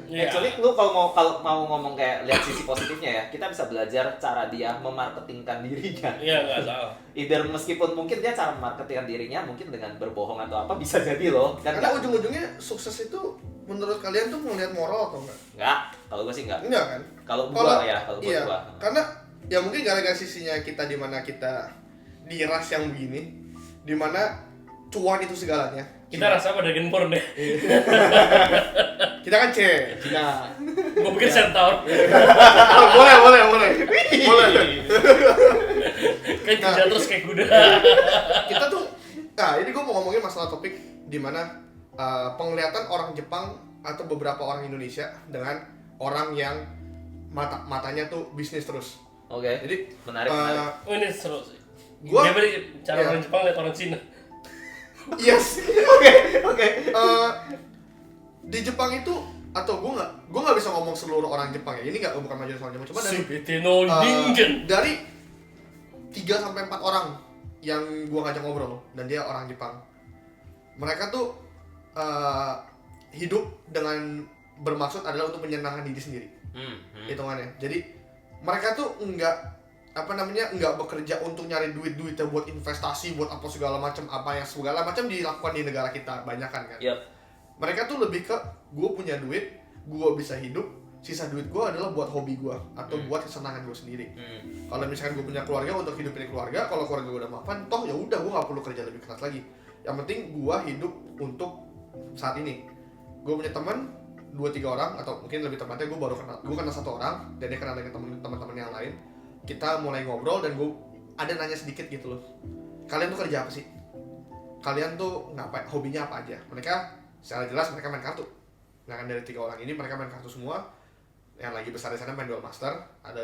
B: Iya.
A: Actually lu kalau mau ngomong kayak lihat sisi positifnya ya, kita bisa belajar cara dia memarketingkan dirinya.
C: Iya nggak salah.
A: Either meskipun mungkin dia cara memarketingkan dirinya mungkin dengan berbohong atau apa bisa jadi loh. Dan
B: Karena ujung-ujungnya sukses itu menurut kalian tuh melihat moral atau enggak?
A: enggak, kalau gue sih enggak.
B: Enggak kan?
A: Kalau buat
B: Iya,
A: gua.
B: karena ya mungkin gara-gara sisinya kita di mana kita di ras yang begini, di mana cuan itu segalanya.
C: Kita rasa pada Dragon Ball deh.
B: Kita kan C.
A: Nah,
C: Gue pikir Centaur.
B: boleh.
C: Kan kerja terus kayak kuda.
B: Kita tuh, ini gue mau ngomongin masalah topik di mana penglihatan orang Jepang atau beberapa orang Indonesia dengan orang yang matanya tuh bisnis terus.
A: oke.
B: Jadi
A: Menarik.
C: Oh ini seru sih.
B: Gua-
C: Dia beri cara
B: iya.
C: orang Jepang lihat orang Cina.
B: yes.
A: Oke.
B: Di Jepang itu atau gue nggak bisa ngomong seluruh orang Jepang ya. Ini bukan majelis orang Jepang, cuma dari
C: Subite no Ningen.
B: dari 3 sampai 4 orang yang gue ngajak ngobrol dan dia orang Jepang. Mereka tuh hidup dengan bermaksud adalah untuk menyenangkan diri sendiri. Hitungannya. Jadi mereka tuh nggak bekerja untuk nyari duitnya buat investasi, buat apa segala macam dilakukan di negara kita banyak kan.
A: Yep.
B: Mereka tuh lebih ke gue punya duit, gue bisa hidup, sisa duit gue adalah buat hobi gue atau buat kesenangan gue sendiri. Kalau misalkan gue punya keluarga untuk hidupin keluarga, kalau keluarga gue udah mapan, toh ya udah gue nggak perlu kerja lebih keras lagi. Yang penting gue hidup untuk saat ini. Gue punya teman 2-3 orang atau mungkin lebih tepatnya gue kenal 1 orang dan dia kenal dengan teman-teman yang lain. Kita mulai ngobrol dan gue ada nanya sedikit gitu loh. Kalian tuh kerja apa sih? Kalian tuh ngapain? Hobinya apa aja? Mereka secara jelas mereka main kartu. Nah kan dari 3 orang ini mereka main kartu semua. Yang lagi besar di sana main Duel Master, ada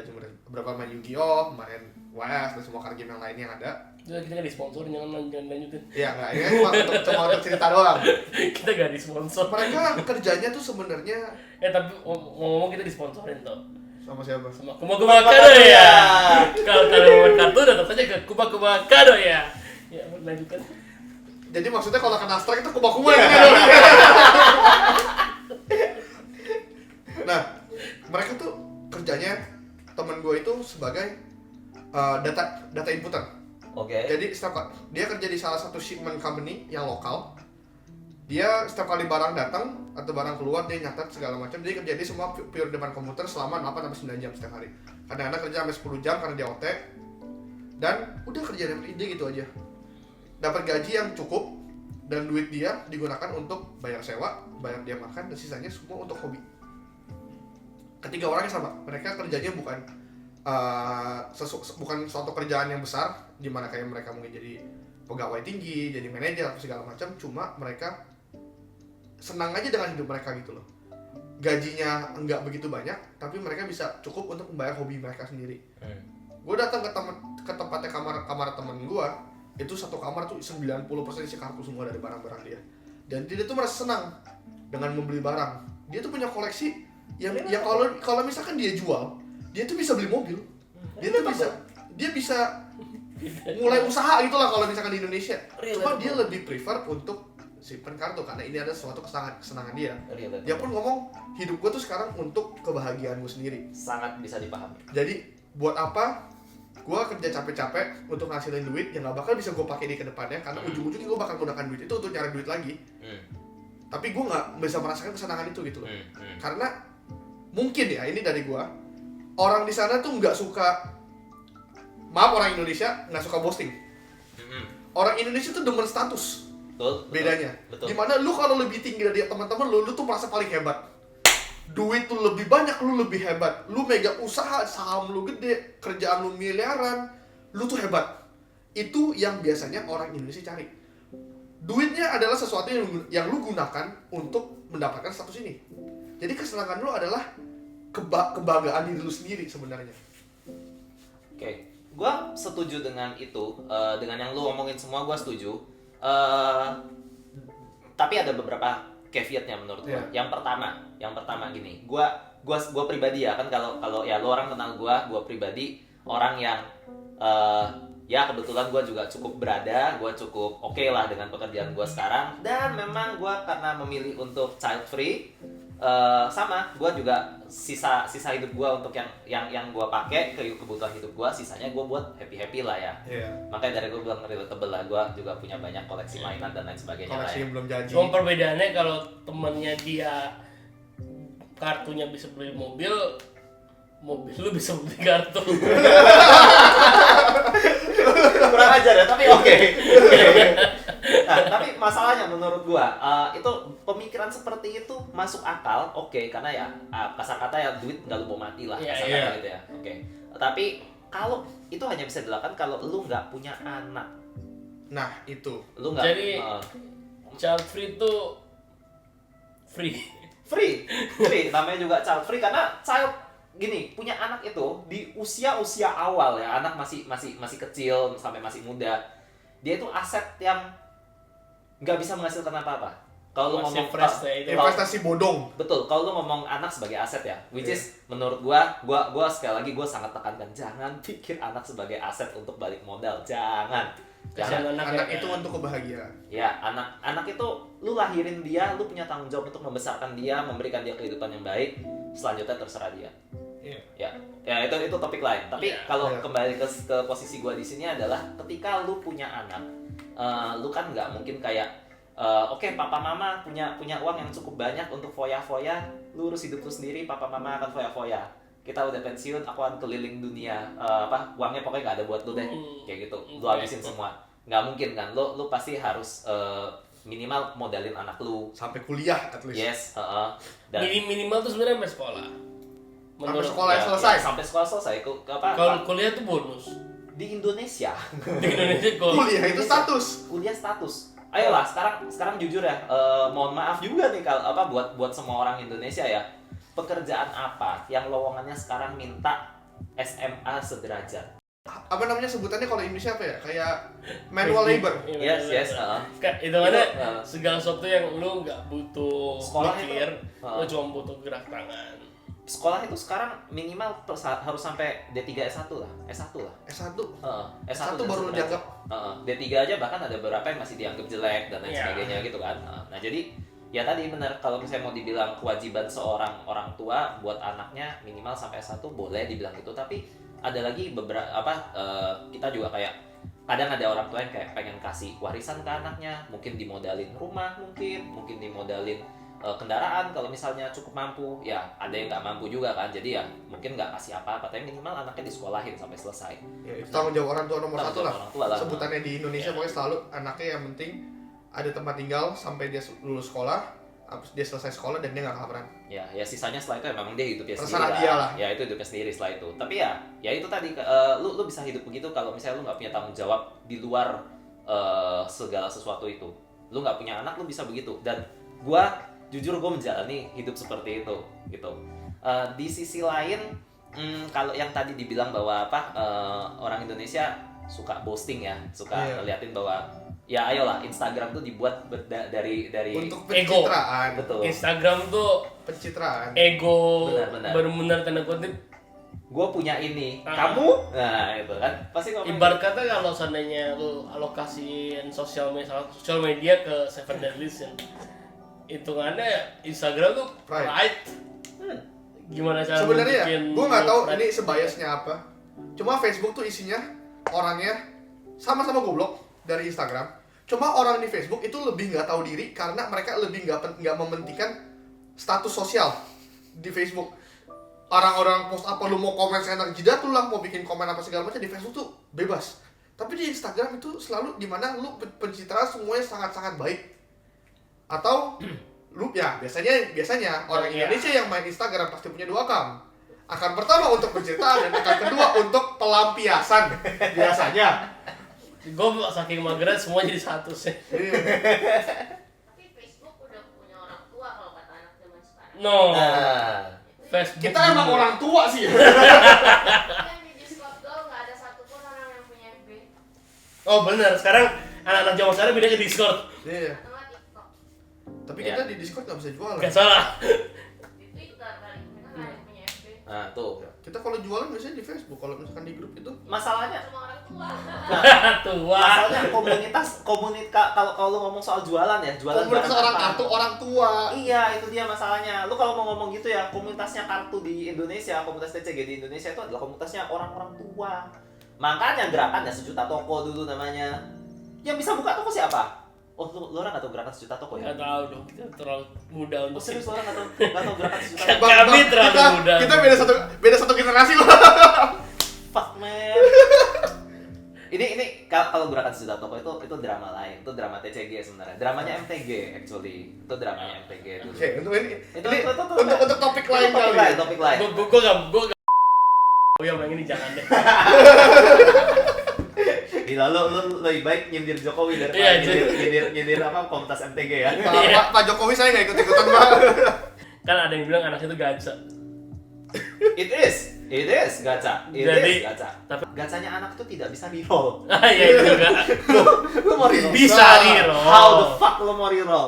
B: beberapa main Yu-Gi-Oh, main WF dan semua card game yang lainnya yang ada.
C: Kita nggak disponsorin, jangan lanjutin.
B: Iya nggak, ini cuma untuk cerita doang.
C: Kita nggak disponsor.
B: Mereka kerjanya tuh sebenarnya
C: Tapi ngomong kita disponsorin toh.
B: sama siapa?
C: Sama Kuma Kado ya. Kalau kalian main kartu datang saja ke Kuma Kado ya. Ya lanjutkan.
B: Jadi maksudnya kalau kena strike itu kuma-kuma ya. Nah, mereka tuh kerjanya temen gue itu sebagai data inputer.
A: Oke.
B: Jadi dia kerja di salah satu shipment company yang lokal. Dia setiap kali barang datang atau barang keluar dia nyatet segala macam. Dia kerja di semua pure depan komputer selama 8 sampai 9 jam setiap hari. Kadang-kadang kerja sampai 10 jam karena dia OT. Dan udah kerja dapat ide gitu aja. Dapat gaji yang cukup dan duit dia digunakan untuk bayar sewa, bayar dia makan, dan sisanya semua untuk hobi. Ketiga orangnya sama, mereka kerjanya bukan suatu kerjaan yang besar di mana kayak mereka mungkin jadi pegawai tinggi, jadi manajer atau segala macam, cuma mereka senang aja dengan hidup mereka gitu loh. Gajinya enggak begitu banyak, tapi mereka bisa cukup untuk membayar hobi mereka sendiri. Gue datang ke tempatnya kamar temen gue, itu satu kamar tuh 90% isi kartu semua dari barang-barang dia. Dan dia tuh merasa senang dengan membeli barang. Dia tuh punya koleksi yang kalau misalkan dia jual, dia tuh bisa beli mobil. Dia bisa mulai usaha gitu lah kalau misalkan di Indonesia. Cuma dia lebih prefer untuk simpen kartu karena ini ada suatu kesenangan dia. Dia pun ngomong, hidup gue tuh sekarang untuk kebahagiaan gue sendiri.
A: Sangat bisa dipahami.
B: Jadi buat apa gue kerja capek-capek untuk ngasilin duit yang gak bakal bisa gue pakai di kedepannya, karena ujung-ujungnya gue bakal menggunakan duit itu untuk nyari duit lagi. Tapi gue nggak bisa merasakan kesenangan itu gitu loh. Karena mungkin ya, ini dari gue, orang di sana tuh nggak suka, maaf orang Indonesia nggak suka boasting. Orang Indonesia tuh demen status. Bedanya. Betul. Dimana lu kalau lebih tinggi dari teman-teman lu tuh merasa paling hebat. Duit tuh lebih banyak, lu lebih hebat. Lu mega usaha, saham lu gede, kerjaan lu miliaran, lu tuh hebat. Itu yang biasanya orang Indonesia cari. Duitnya adalah sesuatu yang lu gunakan untuk mendapatkan status ini. Jadi kesenangan lu adalah kebanggaan diri lu sendiri sebenarnya.
A: Oke, gue setuju dengan itu, dengan yang lu omongin semua gue setuju. Tapi ada beberapa caveatnya menurut gue. Yang pertama gini, gue pribadi ya kan, kalau ya lu orang kenal gue pribadi orang yang ya kebetulan gue juga cukup berada, gue cukup oke lah dengan pekerjaan gue sekarang, dan memang gue karena memilih untuk child free, sama gue juga sisa hidup gue untuk yang gue pakai ke kebutuhan hidup gue, sisanya gue buat happy lah ya. Makanya dari gue bilang relatable lah, gue juga punya banyak koleksi mainan dan lain sebagainya.
B: Koleksi yang belum jadi.
C: Cuma perbedaannya kalau temennya dia kartunya bisa beli mobil lu bisa beli kartu.
A: Kurang ajar ya, tapi oke. Nah, tapi masalahnya menurut gua itu pemikiran seperti itu masuk akal, oke, karena ya kasar kata ya duit nggak lu mau mati lah, kasar kata gitu ya, oke. Tapi kalau itu hanya bisa dilakukan kalau lu nggak punya anak.
B: Nah itu.
A: Lu nggak.
C: Jadi child free itu free, namanya juga child free karena child gini, punya anak itu di usia awal ya, anak masih kecil sampai masih muda, dia itu aset yang nggak bisa menghasilkan apa-apa. Kalau lu ngomong
B: investasi bodong.
A: Betul, kalau lu ngomong anak sebagai aset ya, which is menurut gua sekali lagi gua sangat tekankan, jangan pikir anak sebagai aset untuk balik modal, jangan.
B: Anak itu untuk kebahagiaan.
A: Ya, anak itu lu lahirin dia, lu punya tanggung jawab untuk membesarkan dia, memberikan dia kehidupan yang baik. Selanjutnya terserah dia. Ya itu topik lain. Tapi kalau kembali ke posisi gua di sini adalah ketika lu punya anak, lu kan nggak mungkin kayak oke, papa mama punya uang yang cukup banyak untuk foya-foya, lu urus hidup lu sendiri, papa mama akan foya-foya. Kita udah pensiun, aku akan keliling dunia, uangnya pokoknya nggak ada buat lu deh, kayak gitu, lu habisin semua. Nggak mungkin kan, lu pasti harus minimal modalin anak lu
B: sampai kuliah at least.
A: Yes,
C: dan minimal tuh sebenarnya sampai sekolah.
B: Sampai sekolah selesai.
A: Sampai sekolah selesai.
C: Kalau kuliah tuh bonus.
A: Di Indonesia.
B: Kuliah itu status.
A: Kuliah status. Ayolah, sekarang jujur ya, mohon maaf juga nih kalau buat semua orang Indonesia ya. Pekerjaan apa yang lowongannya sekarang minta SMA sederajat?
B: Apa namanya sebutannya kalau Indonesia apa ya? Kayak manual labor.
A: Yes.
C: Itu mana segala sesuatu yang lu nggak butuh mikir, lu cuma butuh gerak tangan.
A: Sekolah itu sekarang minimal harus sampai D3 S1 lah. S1
B: baru dianggap.
A: D3 aja bahkan ada beberapa yang masih dianggap jelek dan lain sebagainya gitu kan. Nah, jadi ya tadi benar, kalau misalnya mau dibilang kewajiban seorang orang tua buat anaknya minimal sampai S1 boleh dibilang gitu, tapi ada lagi beberapa kita juga kayak kadang ada orang tua yang kayak pengen kasih warisan ke anaknya, mungkin dimodalin rumah, mungkin dimodalin kendaraan kalau misalnya cukup mampu. Ya ada yang nggak mampu juga kan, jadi ya mungkin nggak kasih apa-apa, tapi minimal anaknya disekolahin sampai selesai.
B: Ya, itu tanggung jawab orang tua nomor satu lah.
A: Orang tua lah.
B: Sebutannya di Indonesia pokoknya selalu anaknya yang penting ada tempat tinggal sampai dia lulus sekolah, habis dia selesai sekolah dan dia nggak kelaparan.
A: Ya sisanya setelah itu memang dia hidupnya sendiri
B: Terserah dia lah.
A: Ya itu hidupnya sendiri setelah itu. Tapi ya itu tadi lu bisa hidup begitu kalau misalnya lu nggak punya tanggung jawab di luar segala sesuatu itu. Lu nggak punya anak, lu bisa begitu. Dan jujur gue menjalani hidup seperti itu gitu. Di sisi lain, kalau yang tadi dibilang bahwa orang Indonesia suka boasting ya, suka ngeliatin bahwa ya ayolah Instagram tuh dibuat dari
B: untuk pencitraan.
A: Betul.
C: Instagram tuh
B: pencitraan.
C: Ego.
A: Benar.
C: Benar tanda kutip.
A: Gue punya ini, kamu, nah itu kan pasti ngomong.
C: Ibarat kata kalau seandainya lu alokasiin sosial media ke Seven Deadly Sins, hitungannya Instagram tuh pride. Gimana cara
B: sebenarnya gue nggak tahu
C: pride?
B: ini sebiasnya apa. Cuma Facebook tuh isinya orangnya sama-sama goblok dari Instagram. Cuma orang di Facebook itu lebih nggak tahu diri karena mereka lebih nggak mementingkan status sosial di Facebook. Orang-orang post apa, lu mau komen seenak jidat lu lah, mau bikin komen apa segala macam di Facebook tuh bebas. Tapi di Instagram itu selalu dimana lu pencitraan semuanya sangat-sangat baik. Atau lu ya biasanya orang Indonesia yang main Instagram pasti punya 2 account. Akun pertama untuk pencitraan dan akun kedua untuk pelampiasan biasanya.
C: Gue saking mageran semua jadi satu sih.
D: Tapi Facebook udah punya orang tua kalau kata anak zaman sekarang.
C: No. Facebook.
B: Kita emang orang tua sih.
D: Kan di Discord Go nggak ada satupun orang yang punya FB
C: Oh benar, sekarang anak-anak zaman sekarang pindah ke Discord.
B: Iya.
D: atau nggak TikTok.
B: Tapi kita di Discord nggak bisa jualan.
C: Gak salah.
D: Di Twitter kali mereka nggak ada yang punya FB.
A: Nah tuh
B: Kita kalau jualan biasanya di Facebook, kalau misalkan di grup itu.
A: masalahnya.
D: Cuma orang tua.
C: Tua.
A: Masalahnya kalau lu ngomong soal jualan ya, jualan
B: Komunitas
A: barang
B: orang
A: apa?
B: kartu orang tua.
A: Iya, itu dia masalahnya. Lu kalau mau ngomong gitu ya, komunitasnya kartu di Indonesia, komunitas TCG di Indonesia itu adalah komunitasnya orang-orang tua. Makanya gerakannya sejuta toko dulu namanya. Yang bisa buka toko siapa? Oh, lu orang nggak tahu gerakan sejuta toko ya?
C: Gak tahu dong, kita terlalu muda
A: Oh,
C: untuk
A: serius lu orang nggak tahu gerakan sejuta toko?
C: Kami terlalu muda.
B: Kita beda satu generasi loh.
A: Fuck man. Ini kalau gerakan sejuta toko itu drama lain, itu drama TCG sebenarnya. Dramanya MTG actually. Itu dramanya MTG dulu.
B: Oke, untuk ini
A: Itu
B: untuk topik lain
A: topik
B: kali.
A: lain, topik lain.
C: Gue gak Oh yang ini jangan deh.
A: Gila, lu lebih baik nyindir Jokowi
C: Iya,
A: daripada nyindir komunitas MTG ya.
B: Pak Jokowi saya nggak ikut-ikutan Pak.
C: Kan ada yang bilang anaknya itu gacha.
A: It is gacha.
C: Jadi,
A: Gacha.
C: tapi-
A: Gacanya anak tuh tidak bisa reroll.
C: Iya itu juga.
A: Lu mau reroll?
C: Bisa reroll.
A: How the fuck lu mau reroll?